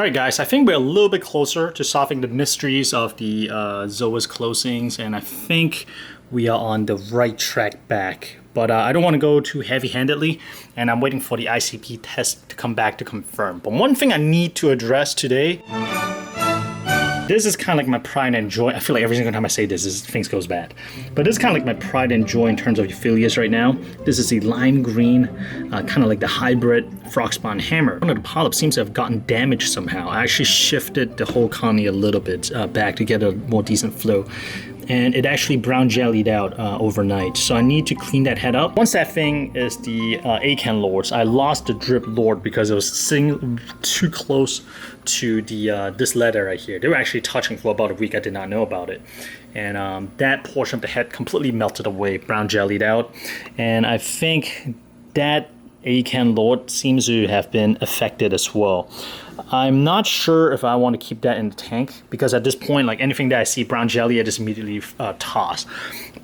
Alright guys, I think we're a little bit closer to solving the mysteries of the Zoas closings, and I think we are on the right track back. But I don't want to go too heavy-handedly, and I'm waiting for the ICP test to come back to confirm. But one thing I need to address today, this is kind of like my pride and joy. I feel like every single time I say this, things goes bad. But this is kind of like my pride and joy in terms of Euphyllias right now. This is the lime green, kind of like the hybrid frog spawn hammer. One of the polyps seems to have gotten damaged somehow. I actually shifted the whole colony a little bit back to get a more decent flow. And it actually brown jellied out overnight. So I need to clean that head up. Once that thing is the Acan lords, I lost the drip lord because it was sitting too close to the this leather right here. They were actually touching for about a week. I did not know about it. And that portion of the head completely melted away, brown jellied out. And I think that Acan lord seems to have been affected as well. I'm not sure if I want to keep that in the tank, because at this point, like anything that I see brown jelly, I just immediately toss.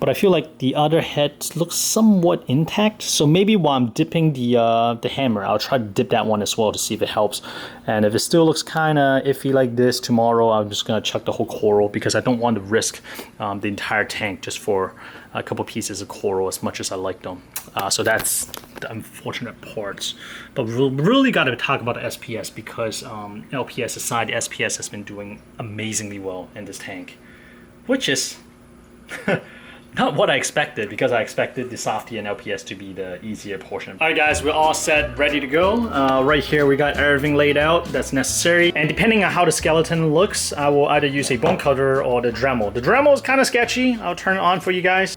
But I feel like the other head looks somewhat intact, so maybe while I'm dipping the hammer, I'll try to dip that one as well to see if it helps. And if it still looks kind of iffy like this, tomorrow I'm just gonna chuck the whole coral, because I don't want to risk the entire tank just for a couple pieces of coral, as much as I like them. So that's the unfortunate parts. But we really got to talk about the SPS, because LPS aside, the SPS has been doing amazingly well in this tank, which is not what I expected, because I expected the Softy and LPS to be the easier portion. Alright guys, we're all set, ready to go. Right here we got everything laid out that's necessary. And depending on how the skeleton looks, I will either use a bone cutter or the Dremel. The Dremel is kind of sketchy. I'll turn it on for you guys.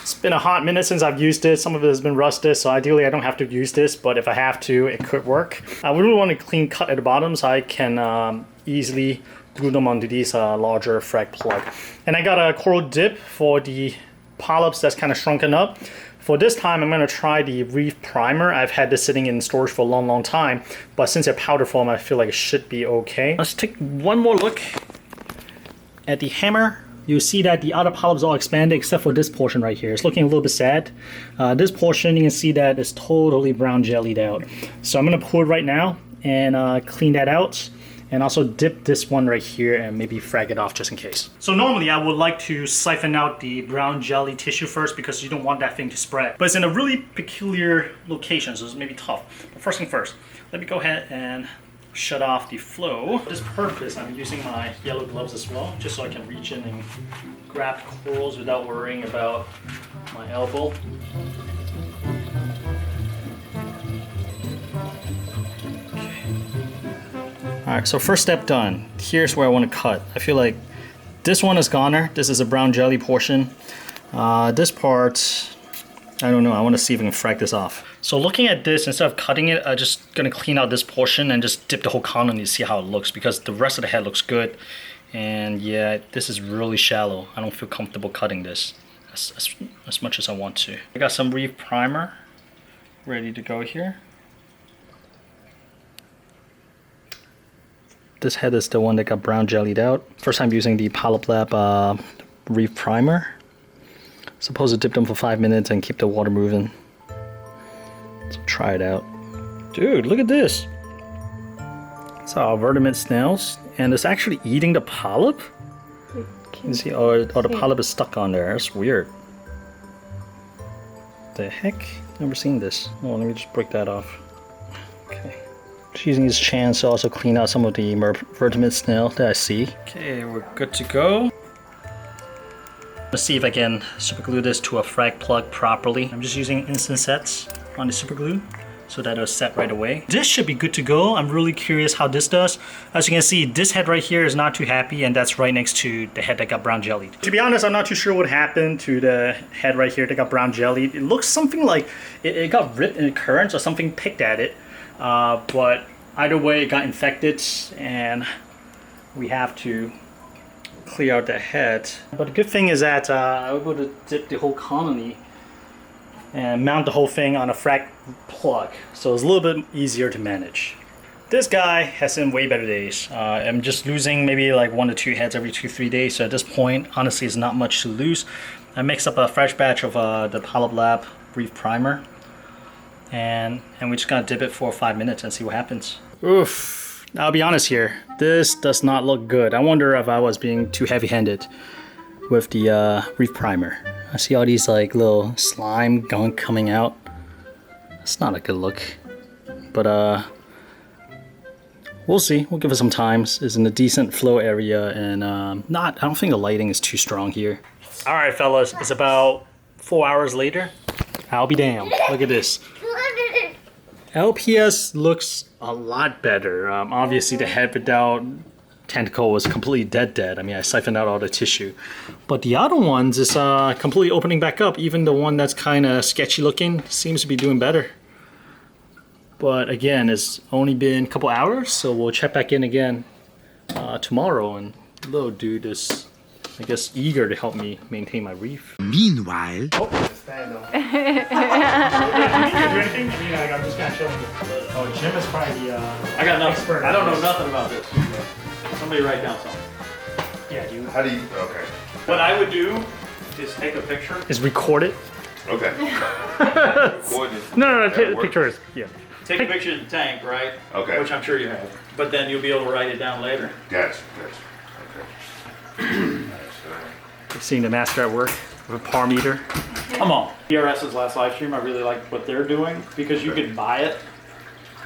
It's been a hot minute since I've used it. Some of it has been rusted, so ideally I don't have to use this, but if I have to, it could work. I really want a clean cut at the bottom so I can easily glue them onto these larger frag plug. And I got a coral dip for the polyps that's kind of shrunken up. For this time, I'm going to try the Reefer primer. I've had this sitting in storage for a long time, but since it's powder form, I feel like it should be okay. Let's take one more look at the hammer. You see that the other polyps all expanded except for this portion right here. It's looking a little bit sad. This portion, you can see that it's totally brown jellied out. So I'm going to pour it right now and clean that out. And also dip this one right here and maybe frag it off just in case. So normally I would like to siphon out the brown jelly tissue first, because you don't want that thing to spread. But it's in a really peculiar location, so it's maybe tough. But first thing first, let me go ahead and shut off the flow. For this purpose, I'm using my yellow gloves as well, just so I can reach in and grab corals without worrying about my elbow. Alright, so first step done. Here's where I want to cut. I feel like this one is goner. This is a brown jelly portion. This part, I don't know. I want to see if I can frag this off. So looking at this, instead of cutting it, I'm just going to clean out this portion and just dip the whole colony to see how it looks, because the rest of the head looks good. And yeah, this is really shallow. I don't feel comfortable cutting this as much as I want to. I got some Reefer primer ready to go here. This head is the one that got brown jellied out. First time using the Polyp Lab Reefer primer. Supposed to dip them for 5 minutes and keep the water moving. So try it out. Dude, look at this. It's our vertebrate snails, and it's actually eating the polyp. You see, oh, the polyp is stuck on there. That's weird. The heck? Never seen this. Oh, let me just break that off. Okay. Just using this chance to also clean out some of the vertebrate snail that I see. Okay, we're good to go. Let's see if I can super glue this to a frag plug properly. I'm just using instant sets on the super glue so that it'll set right away. This should be good to go. I'm really curious how this does. As you can see, this head right here is not too happy, and that's right next to the head that got brown jellied. To be honest, I'm not too sure what happened to the head right here that got brown jellied. It looks something like it got ripped in the currents or something picked at it. But either way, it got infected, and we have to clear out the head. But the good thing is that I was able to dip the whole colony and mount the whole thing on a frag plug, so it's a little bit easier to manage. This guy has seen way better days. I'm just losing maybe like 1 to 2 heads every 2-3 days, so at this point, honestly, it's not much to lose. I mixed up a fresh batch of the Polyp Lab Reefer primer, and we're just gonna dip it for 5 minutes and see what happens. Oof. I'll be honest here, this does not look good. I wonder if I was being too heavy-handed with the Reef Primer. I see all these like little slime gunk coming out. It's not a good look, but we'll see. We'll give it some time. It's in a decent flow area, and I don't think the lighting is too strong here. All right, fellas, it's about 4 hours later. I'll be damned. Look at this. LPS looks a lot better. Obviously, the head without tentacle was completely dead. I mean, I siphoned out all the tissue. But the other ones is completely opening back up. Even the one that's kind of sketchy looking seems to be doing better. But again, it's only been a couple hours, so we'll check back in again tomorrow. And little dude is, I guess, eager to help me maintain my reef. Meanwhile... Oh, stand up. Can you do anything? I mean, like, I'm just kind of showing you. Oh, Jim is probably the I got nothing. expert. I don't know nothing about this. Somebody write down something. Yeah, you. How do you? Okay. What I would do is take a picture. Is record it? Okay. No, pictures. Yeah. Take a picture of the tank, right? Okay. Which I'm sure you have. But then you'll be able to write it down later. Gotcha. Okay. You've seen the master at work with a par meter. Come on. PRS's last live stream, I really like what they're doing because you can buy it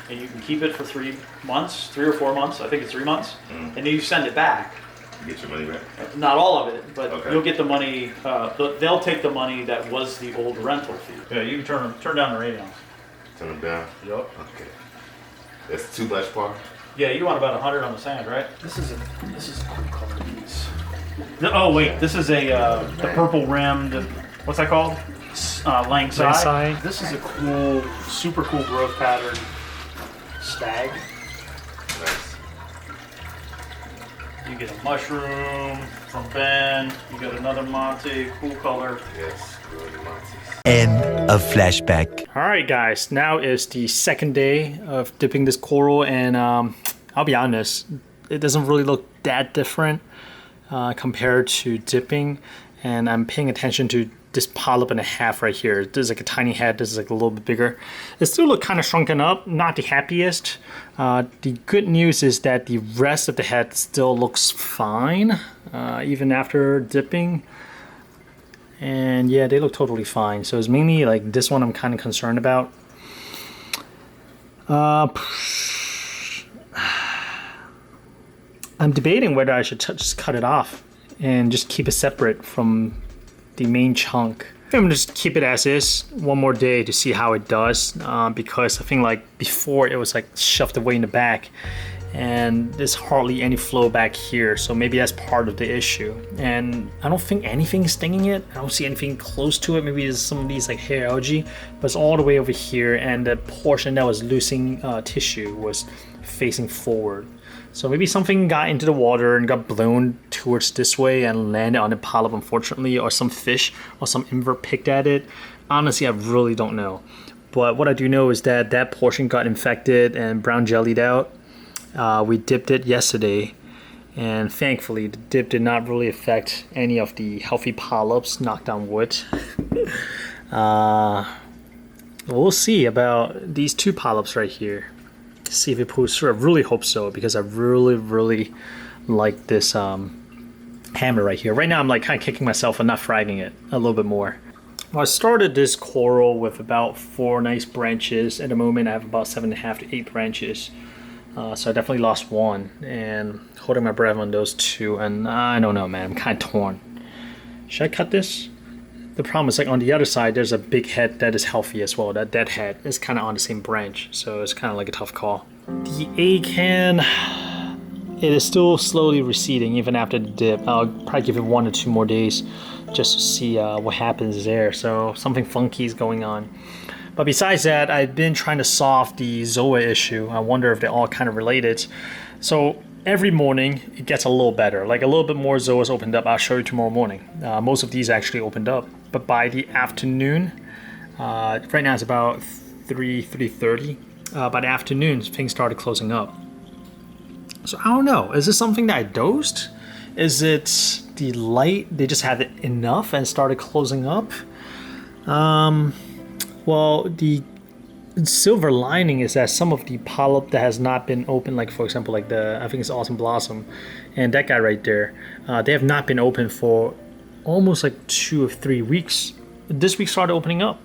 and you can keep it for 3 months, 3 or 4 months. I think it's 3 months. And then you send it back. Get your money back. Not all of it, but Okay. you'll get the money. They'll take the money that was the old rental fee. Yeah, you can turn down the radios. Turn them down. Yep. Okay. That's too much par. Yeah, you want about 100 on the sand, right? This is a cool color piece. Oh wait, this is a the purple rimmed. What's that called? Langside. Langside. This is a cool, super cool growth pattern. Stag. Nice. You get a mushroom from Ben. You get another Monte. Cool color. Yes. Good Montes. End of flashback. All right, guys. Now is the second day of dipping this coral, and I'll be honest, it doesn't really look that different compared to dipping. And I'm paying attention to this polyp and a half right here. This is like a tiny head. This is like a little bit bigger. It still look kind of shrunken up. Not the happiest. The good news is that the rest of the head still looks fine, even after dipping. And yeah, they look totally fine. So it's mainly like this one I'm kind of concerned about. I'm debating whether I should just cut it off and just keep it separate from the main chunk. I'm gonna just keep it as is one more day to see how it does, because I think like before it was like shoved away in the back and there's hardly any flow back here, so maybe that's part of the issue. And I don't think anything's stinging it. I don't see anything close to it. Maybe there's some of these like hair algae, but it's all the way over here, and the portion that was losing tissue was facing forward. So maybe something got into the water and got blown towards this way and landed on the polyp, unfortunately, or some fish or some invert picked at it. Honestly, I really don't know. But what I do know is that that portion got infected and brown jellied out. We dipped it yesterday, and thankfully the dip did not really affect any of the healthy polyps, knocked on wood. We'll see about these two polyps right here. See if it pulls through. I really hope so, because I really like this hammer right here. Right now I'm like kind of kicking myself for not fragging it a little bit more. Well, I started this coral with about 4 nice branches. At the moment I have about 7.5 to 8 branches. So I definitely lost one, and holding my breath on those 2, and I don't know, man, I'm kind of torn. Should I cut this? The problem is, like, on the other side there's a big head that is healthy as well. That dead head is kind of on the same branch, so it's kind of like a tough call. The Acan, it is still slowly receding even after the dip. I'll probably give it 1 or 2 more days just to see what happens there. So something funky is going on. But besides that, I've been trying to solve the Zoa issue. I wonder if they're all kind of related. So every morning it gets a little better, like a little bit more Zoas opened up. I'll show you tomorrow morning. Most of these actually opened up, but by the afternoon, right now it's about 3:30. By the afternoon, things started closing up. So I don't know. Is this something that I dosed? Is it the light? They just had it enough and started closing up. Well, the silver lining is that some of the polyp that has not been open, like for example, like I think it's Awesome Blossom, and that guy right there, they have not been open for almost like 2 or 3 weeks. This week started opening up.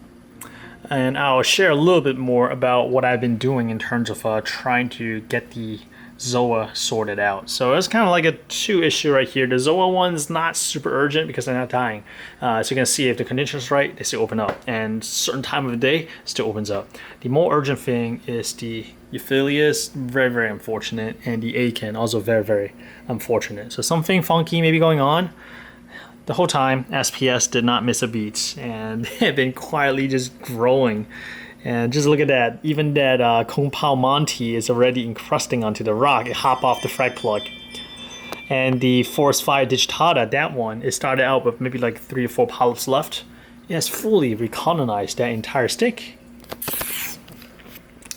And I'll share a little bit more about what I've been doing in terms of trying to get the Zoa sorted out. So it's kind of like a 2 issue right here. The Zoa one's not super urgent because they're not dying. So you can see if the condition's right, they still open up. And certain time of the day, it still opens up. The more urgent thing is the Euphyllius, very, very unfortunate. And the Acans, also very, very unfortunate. So something funky may be going on. The whole time, SPS did not miss a beat, and they've been quietly just growing. And just look at that, even that Kung Pao Monty is already encrusting onto the rock. It hopped off the frag plug. And the Forest Fire digitata, that one, it started out with maybe like 3 or 4 polyps left. It has fully recolonized that entire stick.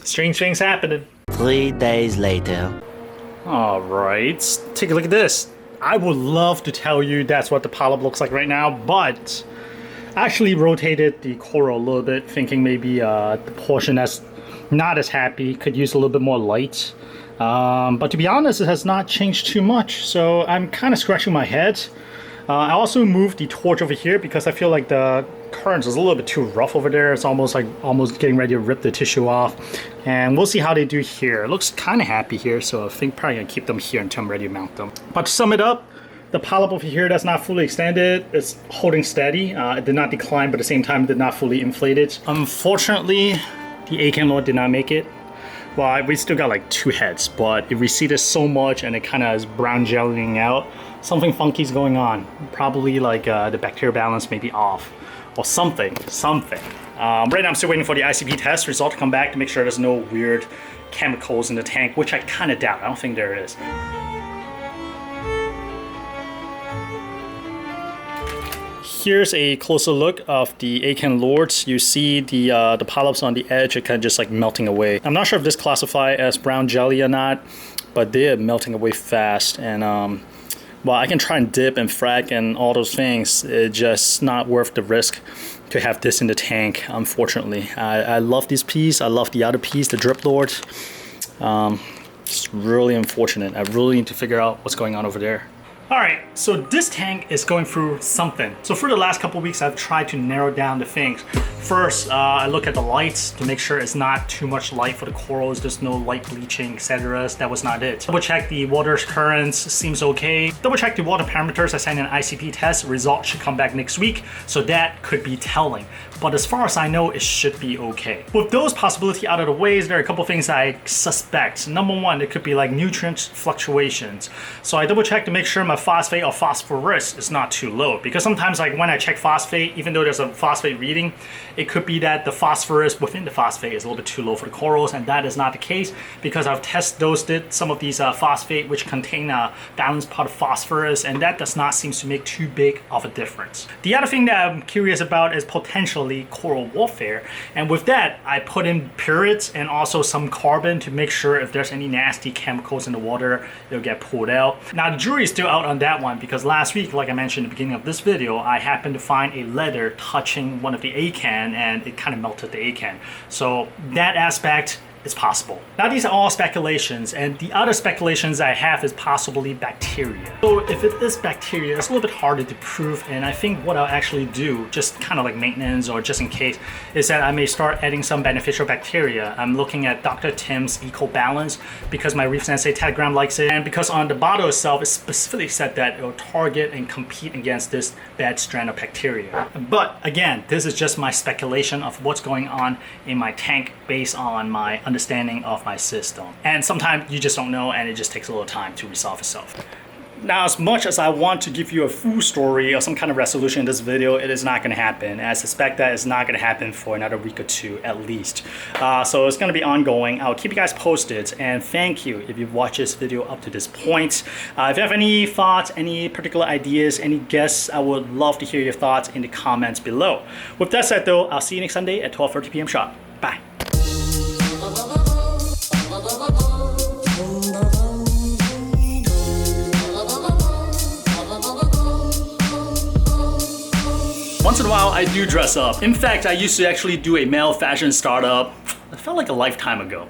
Strange things happening. 3 days later. Alright, take a look at this. I would love to tell you that's what the polyp looks like right now, but I actually rotated the coral a little bit, thinking maybe the portion that's not as happy could use a little bit more light. But to be honest, it has not changed too much, so I'm kind of scratching my head. I also moved the torch over here because I feel like the currents is a little bit too rough over there. It's almost getting ready to rip the tissue off. And we'll see how they do here. It looks kind of happy here, so I think probably gonna keep them here until I'm ready to mount them. But to sum it up, the polyp over here that's not fully extended is holding steady. It did not decline, but at the same time it did not fully inflate it. Unfortunately, the Acan Lord did not make it. Well, we still got like 2 heads, but it receded so much and it kind of is brown jellying out. Something funky is going on. Probably like the bacterial balance may be off or something. Right now I'm still waiting for the ICP test result to come back to make sure there's no weird chemicals in the tank, which I kind of doubt. I don't think there is. Here's a closer look of the Acan Lords. You see the polyps on the edge are kind of just like melting away. I'm not sure if this classifies as brown jelly or not, but they're melting away fast. And well, I can try and dip and frag and all those things. It's just not worth the risk to have this in the tank, unfortunately. I love this piece. I love the other piece, the Drip Lord. It's really unfortunate. I really need to figure out what's going on over there. Alright, so this tank is going through something. So for the last couple weeks, I've tried to narrow down the things. First, I look at the lights to make sure it's not too much light for the corals, there's no light bleaching, etc. That was not it. Double check the water currents, seems okay. Double check the water parameters, I sent in an ICP test, result should come back next week, so that could be telling. But as far as I know, it should be okay. With those possibilities out of the way, there are a couple things I suspect. Number one, it could be like nutrient fluctuations. So I double check to make sure my phosphate or phosphorus is not too low, because sometimes like when I check phosphate, even though there's a phosphate reading, it could be that the phosphorus within the phosphate is a little bit too low for the corals, and that is not the case because I've test dosed some of these phosphate which contain a balanced part of phosphorus, and that does not seem to make too big of a difference. The other thing that I'm curious about is potentially coral warfare, and with that I put in purids and also some carbon to make sure if there's any nasty chemicals in the water, they'll get pulled out. Now the jury is still out on that one because last week, like I mentioned at the beginning of this video, I happened to find a leather touching one of the Acan and it kind of melted the Acan. So that aspect is possible. Now these are all speculations, and the other speculations I have is possibly bacteria. So if it is bacteria, it's a little bit harder to prove, and I think what I'll actually do, just kind of like maintenance or just in case, is that I may start adding some beneficial bacteria. I'm looking at Dr. Tim's Eco Balance because my Reef Sensei Telegram likes it, and because on the bottle itself it specifically said that it will target and compete against this bad strand of bacteria. But again, this is just my speculation of what's going on in my tank based on my understanding of my system. And sometimes you just don't know, and it just takes a little time to resolve itself. Now, as much as I want to give you a full story or some kind of resolution in this video, it is not going to happen. And I suspect that it's not going to happen for another week or 2 at least. So it's going to be ongoing. I'll keep you guys posted, and thank you if you've watched this video up to this point. If you have any thoughts, any particular ideas, any guests, I would love to hear your thoughts in the comments below. With that said though, I'll see you next Sunday at 12:30 p.m. sharp. Bye. Once in a while, I do dress up. In fact, I used to actually do a male fashion startup felt like a lifetime ago.